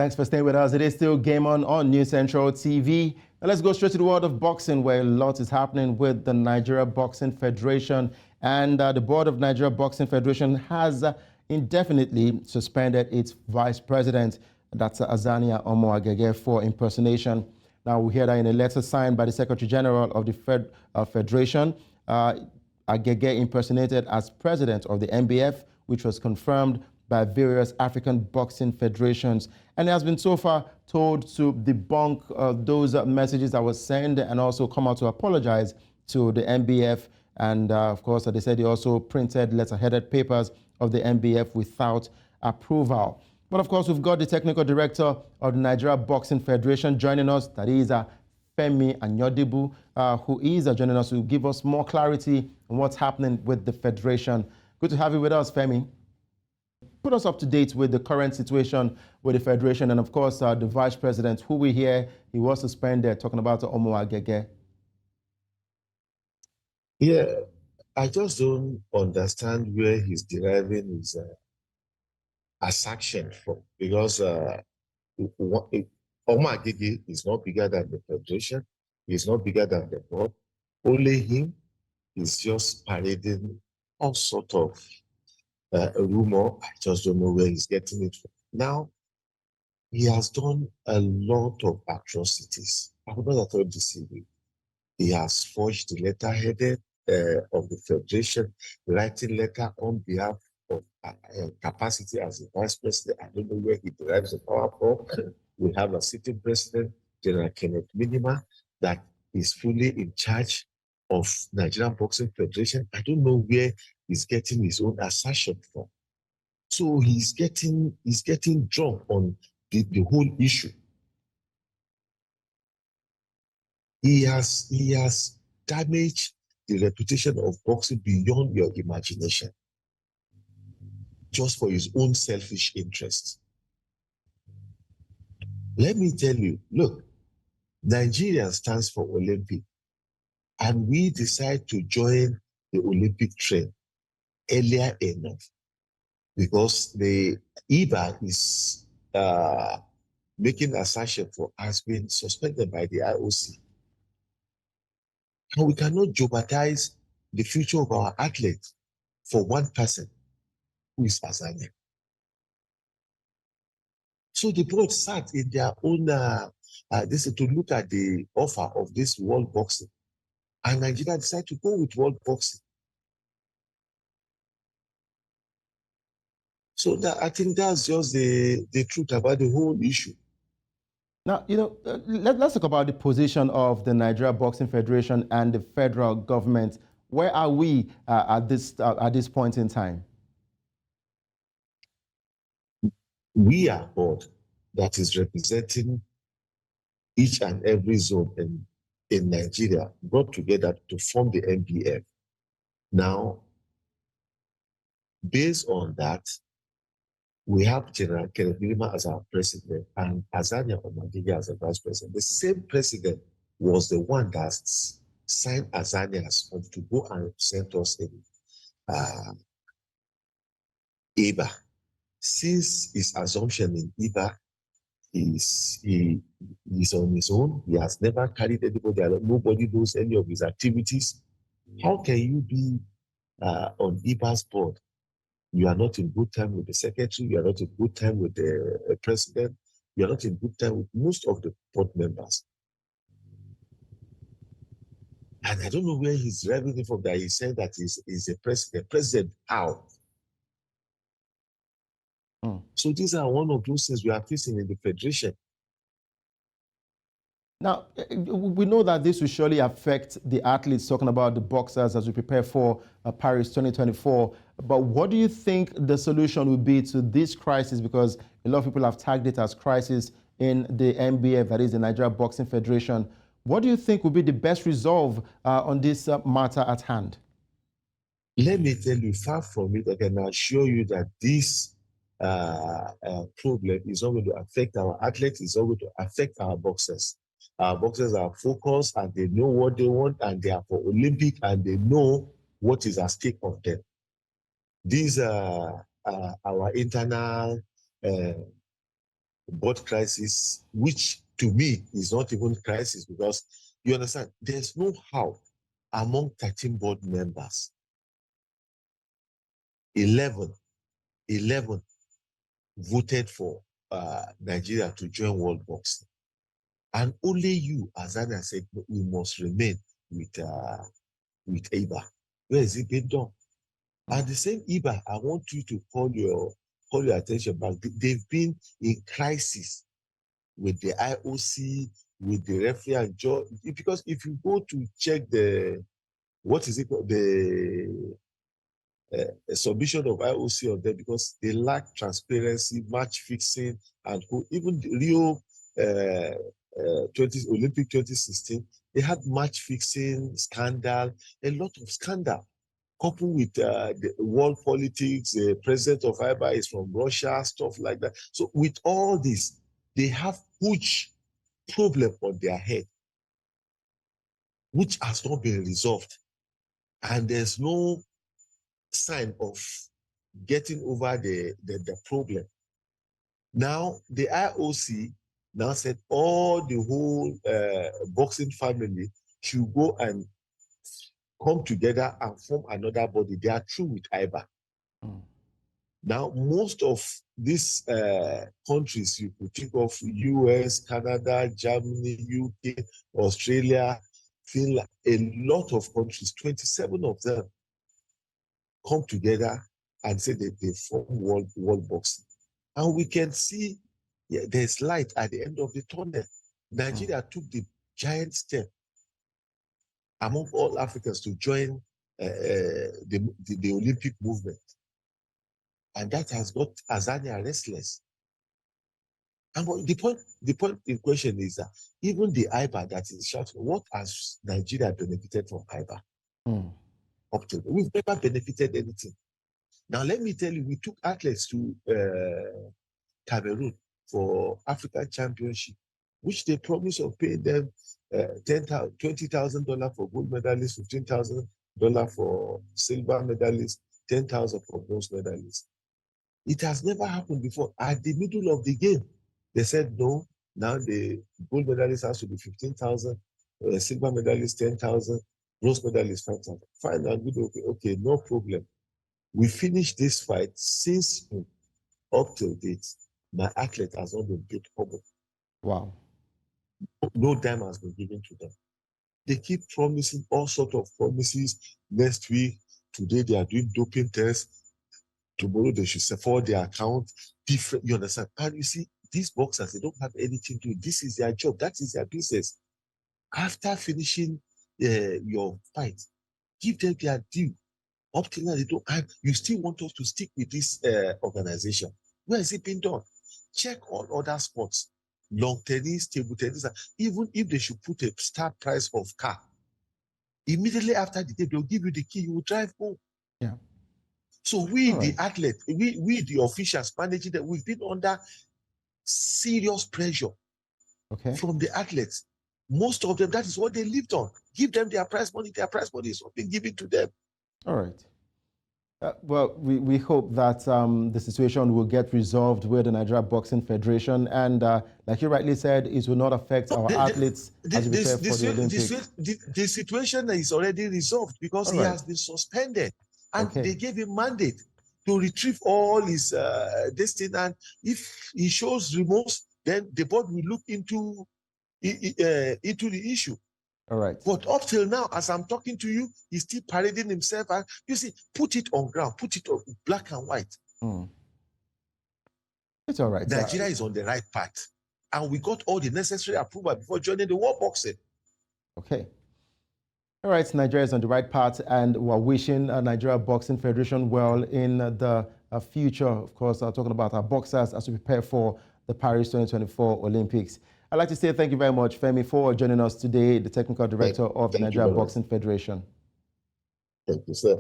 Thanks for staying with us. It is still Game On News Central TV. Now let's go straight to the world of boxing, where a lot is happening with the Nigerian Boxing Federation. And the board of Nigerian Boxing Federation has indefinitely suspended its vice president, that's Azania Omo-Agege, for impersonation. Now we hear that in a letter signed by the Secretary General of the Federation, Agege impersonated as president of the NBF, which was confirmed by various African boxing federations, and has been so far told to debunk those messages that were sent and also come out to apologize to the NBF. And of course, they said he also printed letter-headed papers of the NBF without approval. But of course, we've got the technical director of the Nigerian Boxing Federation joining us. That is Femi Ayandibu, who is joining us to give us more clarity on what's happening with the federation. Good to have you with us, Femi. Put us up to date with the current situation with the federation, and of course the vice president, who we hear he was suspended, talking about Omo-Agege. Yeah, I just don't understand where he's deriving his assertion from, because Omo-Agege is not bigger than the federation, he's not bigger than the board. Only him is just parading all sort of a rumor. I just don't know where he's getting it from. Now, he has done a lot of atrocities. I would not at all deceive you. He has forged the letterheaded of the federation, writing letter on behalf of capacity as a vice president. I don't know where he derives the power from. We have a sitting president, General Kenneth Minima, that is fully in charge of Nigerian Boxing Federation. I don't know where he's getting his own assertion from. So he's getting drunk on the whole issue. He has damaged the reputation of boxing beyond your imagination, just for his own selfish interests. Let me tell you, look, Nigeria stands for Olympic, and we decide to join the Olympic train earlier enough, because the IBA is making assertion for us being suspended by the IOC. And we cannot jeopardize the future of our athletes for one person, who is Azania. So the board sat in their own, to look at the offer of this world boxing. And Nigeria decided to go with world boxing. So I think that's just the truth about the whole issue. Now, let's talk about the position of the Nigeria Boxing Federation and the federal government. Where are we at this point in time? We are a board that is representing each and every zone in Nigeria, brought together to form the NBF. Now, based on that, we have General Kenneth Minima as our president and Azania Omo-Agege as a vice president. The same president was the one that signed Azania's off to go and represent us in IBA. Since his assumption in IBA, he is on his own. He has never carried anybody along. Nobody knows any of his activities. How can you be on IBA's board? You are not in good time with the secretary. You are not in good time with the president. You are not in good time with most of the board members. And I don't know where he's deriving it from, that he said that he's a president. President, how? So these are one of those things we are facing in the federation. Now, we know that this will surely affect the athletes, talking about the boxers as we prepare for Paris 2024. But what do you think the solution would be to this crisis? Because a lot of people have tagged it as crisis in the NBF, that is the Nigerian Boxing Federation. What do you think would be the best resolve on this matter at hand? Let me tell you, far from it, I can assure you that this problem is not going to affect our athletes, it's not going to affect our boxers. Our boxers are focused and they know what they want, and they are for Olympic, and they know what is at stake of them. These are our internal board crisis, which to me is not even crisis, because you understand, there's no how among 13 board members, 11 voted for Nigeria to join World Boxing. And only you, Azania, said, we must remain with IBA. Where is it being done? And the same IBA, I want you to call your attention back. They've been in crisis with the IOC, with the referee and judge. Because if you go to check the, what is it called, the submission of IOC on them, because they lack transparency, match fixing, and even the Rio Olympic 2016, they had match fixing scandal, a lot of scandal, coupled with the world politics. The president of IBA is from Russia, stuff like that. So with all this, they have huge problem on their head, which has not been resolved, and there's no sign of getting over the problem. Now, the IOC now said all the whole boxing family should go and come together and form another body. They are through with IBA. Now, most of these countries, you could think of US, Canada, Germany, UK, Australia, Finland, a lot of countries, 27 of them come together and say that they form world boxing. And we can see there's light at the end of the tunnel. Nigeria took the giant step among all Africans to join the Olympic movement. And that has got Azania restless. And the point in question is that even the IBA that is shouting, what has Nigeria benefited from IBA? Up to we've never benefited anything. Now let me tell you, we took athletes to Cameroon for African Championship, which they promised of paying them $20,000 for gold medalists, $15,000 for silver medalists, $10,000 for bronze medalists. It has never happened before. At the middle of the game, they said no. Now the gold medalist has to be 15,000, silver medalist 10,000, bronze medalist 5,000. Fine and good. Okay, no problem. We finished this fight. Since up till date, my athlete has not been paid public. Wow. No dime has been given to them. They keep promising all sorts of promises. Next week, today they are doing doping tests. Tomorrow they should forward their account. Different, you understand? And you see, these boxers, they don't have anything to do. This is their job. That is their business. After finishing your fight, give them their due. Up till now, they don't have. You still want us to stick with this organization? Where is it being done? Check all other sports, long tennis, table tennis. Even if they should put a start price of car, immediately after the game, they'll give you the key. You will drive home. Yeah. So we, the athletes, we the officials managing that, we've been under serious pressure from the athletes. Most of them, that is what they lived on. Give them their prize money. Their prize money is not being given to them. All right. Well, we hope that the situation will get resolved with the Nigerian Boxing Federation. And like you rightly said, it will not affect our athletes as we prepare for the Olympics. The situation is already resolved because he has been suspended. And they gave him mandate to retrieve all his destiny. And if he shows remorse, then the board will look into the issue. All right. But up till now, as I'm talking to you, he's still parading himself. And you see, put it on ground, put it on black and white. It's all right. Nigeria is on the right path. And we got all the necessary approval before joining the world boxing. Okay. All right, Nigeria is on the right path, and we're wishing Nigeria Boxing Federation well in the future. Of course, talking about our boxers as we prepare for the Paris 2024 Olympics. I'd like to say thank you very much, Femi, for joining us today, the Technical Director of the Nigeria Boxing Federation. Thank you, sir.